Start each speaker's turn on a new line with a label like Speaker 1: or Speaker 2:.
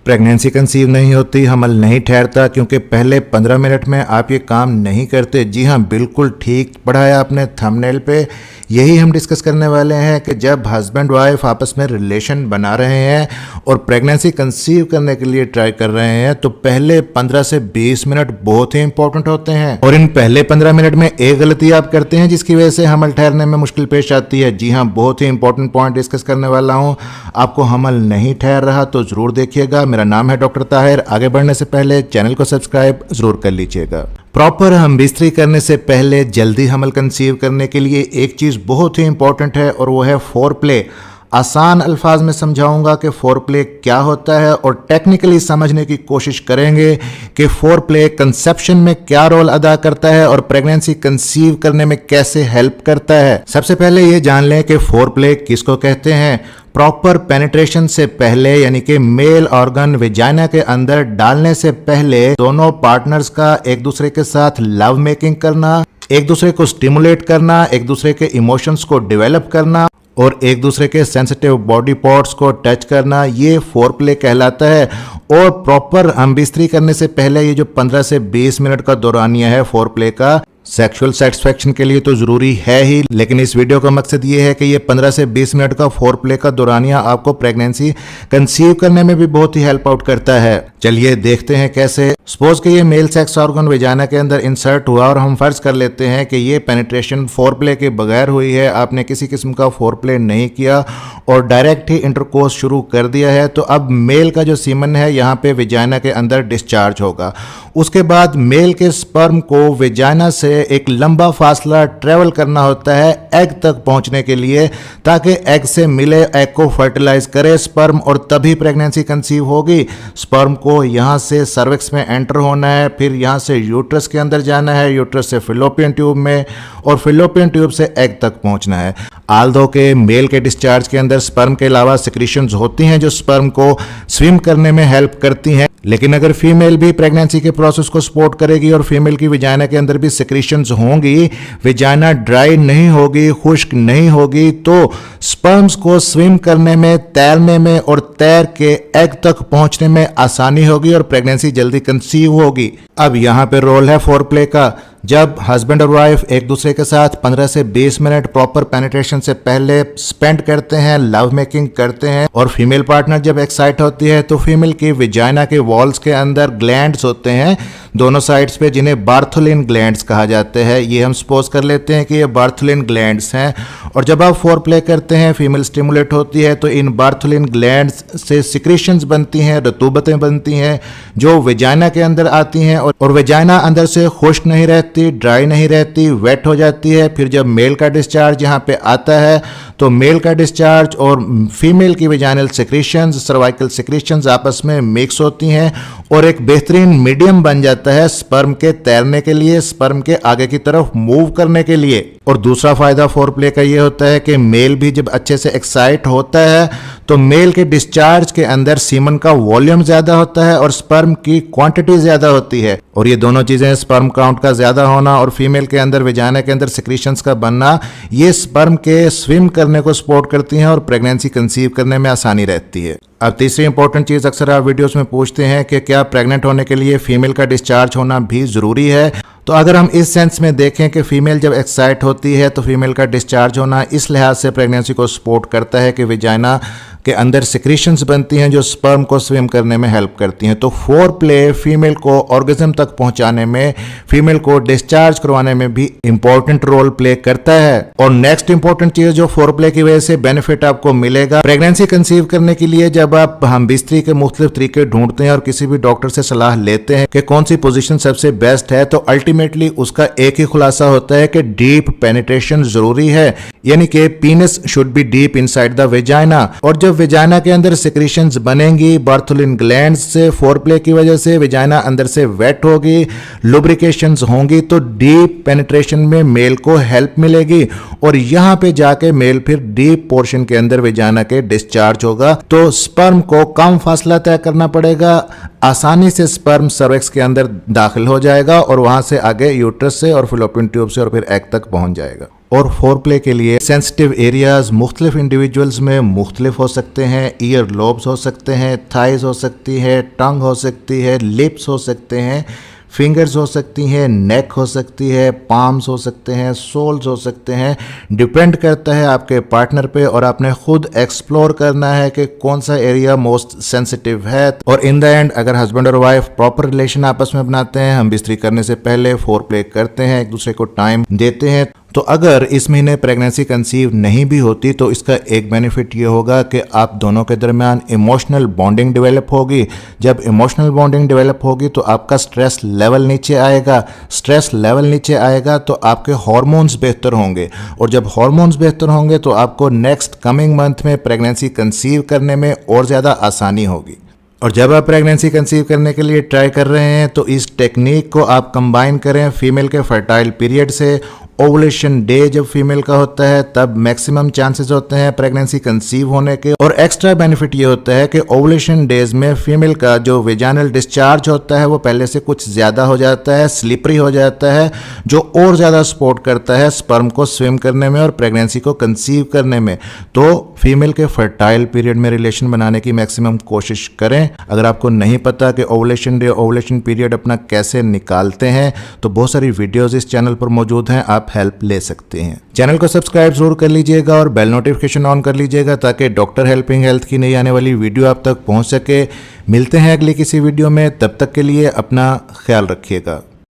Speaker 1: Pregnancy conceive नहीं होती, हमल नहीं ठहरता क्योंकि पहले 15 मिनट में आप ये काम नहीं करते। जी हाँ, बिल्कुल ठीक पढ़ा है आपने थंबनेल पे। यही हम डिस्कस करने वाले हैं कि जब हस्बैंड वाइफ आपस में रिलेशन बना रहे हैं और प्रेगनेंसी कंसीव करने के लिए ट्राई कर रहे हैं तो पहले 15 से 20 मिनट बहुत ही इंपॉर्टेंट होते हैं। और इन पहले 15 मिनट में एक गलती आप करते हैं जिसकी वजह से हमल ठहरने में मुश्किल पेश आती है। जी हाँ, बहुत ही इंपॉर्टेंट पॉइंट डिस्कस करने वाला हूँ। आपको हमल नहीं ठहर रहा तो जरूर देखिएगा। मेरा नाम है डॉक्टर ताहिर। आगे बढ़ने से पहले चैनल को सब्सक्राइब जरूर कर लीजिएगा। प्रॉपर हम बिस्तरी करने से पहले जल्दी हमल कंसीव करने के लिए एक चीज़ बहुत ही इंपॉर्टेंट है और वो है फोरप्ले। आसान अल्फाज में समझाऊंगा कि फोरप्ले क्या होता है और टेक्निकली समझने की कोशिश करेंगे कि फोरप्ले कंसेप्शन में क्या रोल अदा करता है और प्रेगनेंसी कंसीव करने में कैसे हेल्प करता है। सबसे पहले ये जान लें कि फोरप्ले किसको कहते हैं। प्रॉपर पेनिट्रेशन से पहले यानी कि मेल ऑर्गन वेजाइना के अंदर डालने से पहले दोनों पार्टनर्स का एक दूसरे के साथ लव मेकिंग करना, एक दूसरे को स्टिमुलेट करना, एक दूसरे के इमोशंस को डेवलप करना और एक दूसरे के सेंसिटिव बॉडी पार्ट्स को टच करना, ये फोरप्ले कहलाता है। और प्रॉपर हम बिस्तरी करने से पहले ये जो 15 से 20 मिनट का दौरानिया है फोरप्ले का, सेक्सुअल सेटिस्फैक्शन के लिए तो जरूरी है ही, लेकिन इस वीडियो का मकसद ये है कि ये 15 से 20 मिनट का फोरप्ले का दौरानिया आपको प्रेगनेंसी कंसीव करने में भी बहुत ही हेल्प आउट करता है। चलिए देखते हैं कैसे। सपोज कि ये मेल सेक्स ऑर्गन वेजाइना के अंदर इंसर्ट हुआ और हम फर्ज कर लेते हैं कि ये पेनिट्रेशन फोरप्ले के बगैर हुई है, आपने किसी किस्म का फोरप्ले नहीं किया और डायरेक्ट ही इंटरकोर्स शुरू कर दिया है। तो अब मेल का जो सीमन है यहाँ पे वेजाइना के अंदर डिस्चार्ज होगा। उसके बाद मेल के स्पर्म को वेजाइना से एक लंबा फासला ट्रेवल करना होता है एग तक पहुंचने के लिए, ताकि एग से मिले, एग को फर्टिलाइज करे स्पर्म और तभी प्रेगनेंसी कंसीव होगी। स्पर्म को यहां से सर्विक्स में एंटर होना है, फिर यहां से यूट्रस के अंदर जाना है, यूट्रस से फिलोपियन ट्यूब में और फिलोपियन ट्यूब से एग तक पहुंचना है। आल्दो के मेल के डिस्चार्ज के अंदर स्पर्म के अलावा सिक्रीशंस होती हैं जो स्पर्म को स्विम करने में हेल्प करती हैं, लेकिन अगर फीमेल भी प्रेगनेंसी के प्रोसेस को सपोर्ट करेगी और फीमेल की विजाइना के अंदर भी सिक्रीशंस होंगी, विजाइना ड्राई नहीं होगी, खुश्क नहीं होगी, तो स्पर्म्स को स्विम करने में, तैरने में और तैर के एग तक पहुंचने में आसानी होगी और प्रेगनेंसी जल्दी कंसीव होगी। अब यहां पे रोल है फोरप्ले का। जब हस्बैंड और वाइफ एक दूसरे के साथ 15 से 20 मिनट प्रॉपर पेनिट्रेशन से पहले स्पेंड करते हैं, लव मेकिंग करते हैं और फीमेल पार्टनर जब एक्साइट होती है तो फीमेल की विजाइना के वॉल्स के अंदर ग्लैंड्स होते हैं दोनों साइड्स पे, जिन्हें बार्थोलिन ग्लैंड्स कहा जाते हैं। ये हम सपोज कर लेते हैं कि ये बार्थोलिन ग्लैंड्स हैं और जब आप फोरप्ले करते हैं, फीमेल स्टिमुलेट होती है तो इन बार्थोलिन ग्लैंड्स से सिक्रीशंस बनती हैं, रतूबतें बनती हैं जो विजाइना के अंदर आती हैं और विजाइना अंदर से खुश्क नहीं रहती, ड्राई नहीं रहती, वेट हो जाती है। फिर जब मेल का डिस्चार्ज यहाँ पे आता है तो मेल का डिस्चार्ज और फीमेल की विजाइनल सिक्रीशंस, सर्वाइकल सिक्रीशंस आपस में मिक्स होती हैं और एक बेहतरीन मीडियम बन जाता है स्पर्म के तैरने के लिए, स्पर्म के आगे की तरफ मूव करने के लिए। और दूसरा फायदा फोरप्ले का ये होता है कि मेल भी जब अच्छे से एक्साइट होता है तो मेल के डिस्चार्ज के अंदर सीमन का वॉल्यूम ज्यादा होता है और स्पर्म की क्वांटिटी ज्यादा होती है। और ये दोनों चीजें, स्पर्म काउंट का ज्यादा होना और फीमेल के अंदर विजाइना के अंदर सिक्रीशंस का बनना, ये स्पर्म के स्विम करने को सपोर्ट करती हैं और प्रेगनेंसी कंसीव करने में आसानी रहती है। अब तीसरी इंपॉर्टेंट चीज अक्सर आप वीडियोस में पूछते हैं कि क्या प्रेग्नेंट होने के लिए फीमेल का डिस्चार्ज होना भी जरूरी है। तो अगर हम इस सेंस में देखें कि फीमेल जब एक्साइट होती है तो फीमेल का डिस्चार्ज होना इस लिहाज से प्रेगनेंसी को सपोर्ट करता है कि विजाइना के अंदर सिक्रीशंस बनती हैं जो स्पर्म को स्विम करने में हेल्प करती हैं। तो फोरप्ले फीमेल को ऑर्गेज्म तक पहुंचाने में, फीमेल को डिस्चार्ज करवाने में भी इंपॉर्टेंट रोल प्ले करता है। और नेक्स्ट इंपॉर्टेंट चीज जो फोरप्ले की वजह से बेनिफिट आपको मिलेगा प्रेगनेंसी कंसीव करने के लिए, जब आप हम बिस्तरी के मुख्तलिफ तरीके ढूंढते हैं और किसी भी डॉक्टर से सलाह लेते हैं कि कौन सी पोजीशन सबसे बेस्ट है, तो अल्टीमेटली उसका एक ही खुलासा होता है कि डीप पेनिट्रेशन जरूरी है, यानी कि पीनस should be deep inside the vagina. और जब वेजाइना के अंदर सिक्रीशंस बनेंगी बार्थोलिन ग्लैंड्स से, फोरप्ले की वजह से वेजाइना अंदर से वेट होगी, लुब्रिकेशंस होंगी, तो डीप पेनिट्रेशन में मेल को हेल्प मिलेगी और यहां पे जाके मेल फिर डीप पोर्शन के अंदर वेजाइना के डिस्चार्ज होगा। तो स्पर्म को कम फासला तय करना पड़ेगा, आसानी से स्पर्म सर्विक्स के अंदर दाखिल हो जाएगा और वहां से आगे यूट्रस से और फिलोपियन ट्यूब से और फिर एग तक पहुंच जाएगा। और फोर प्ले के लिए सेंसिटिव एरियाज मुख्तलिफ इंडिविजुअल्स में मुख्तलिफ हो सकते हैं। ईयर लोब्स हो सकते हैं, थाइज हो सकती है, टंग हो सकती है, लिप्स हो सकते हैं, फिंगर्स हो सकती हैं, नेक हो सकती है, पाम्स हो सकते हैं, सोल्स हो सकते हैं। डिपेंड करता है आपके पार्टनर पे और आपने खुद एक्सप्लोर करना है कि कौन सा एरिया मोस्ट सेंसिटिव है। और इन द एंड अगर हस्बैंड और वाइफ प्रॉपर रिलेशन आपस में बनाते हैं, हम बिस्तरी करने से पहले फोर प्ले करते हैं, एक दूसरे को टाइम देते हैं, तो अगर इस महीने प्रेगनेंसी कंसीव नहीं भी होती तो इसका एक बेनिफिट ये होगा कि आप दोनों के दरमियान इमोशनल बॉन्डिंग डेवलप होगी। जब इमोशनल बॉन्डिंग डेवलप होगी तो आपका स्ट्रेस लेवल नीचे आएगा। स्ट्रेस लेवल नीचे आएगा तो आपके हार्मोन्स बेहतर होंगे, और जब हार्मोन्स बेहतर होंगे तो आपको नेक्स्ट कमिंग मंथ में प्रेगनेंसी कंसीव करने में और ज़्यादा आसानी होगी। और जब आप प्रेगनेंसी कंसीव करने के लिए ट्राई कर रहे हैं तो इस टेक्निक को आप कंबाइन करें फीमेल के फर्टाइल पीरियड से। ओवुलेशन डे जब फीमेल का होता है तब मैक्सिमम चांसेस होते हैं प्रेगनेंसी कंसीव होने के। और एक्स्ट्रा बेनिफिट ये होता है कि ओवुलेशन डेज में फीमेल का जो वेजाइनल डिस्चार्ज होता है वो पहले से कुछ ज़्यादा हो जाता है, स्लिपरी हो जाता है, जो और ज़्यादा सपोर्ट करता है स्पर्म को स्विम करने में और प्रेगनेंसी को कंसीव करने में। तो फीमेल के फर्टाइल पीरियड में रिलेशन बनाने की मैक्सिमम कोशिश करें। अगर आपको नहीं पता कि ओवुलेशन डे ओवुलेशन पीरियड अपना कैसे निकालते हैं तो बहुत सारी वीडियोज़ इस चैनल पर मौजूद हैं, आप हेल्प ले सकते हैं। चैनल को सब्सक्राइब जरूर कर लीजिएगा और बेल नोटिफिकेशन ऑन कर लीजिएगा ताकि डॉक्टर हेल्पिंग हेल्थ की नई आने वाली वीडियो आप तक पहुंच सके। मिलते हैं अगली किसी वीडियो में, तब तक के लिए अपना ख्याल रखिएगा।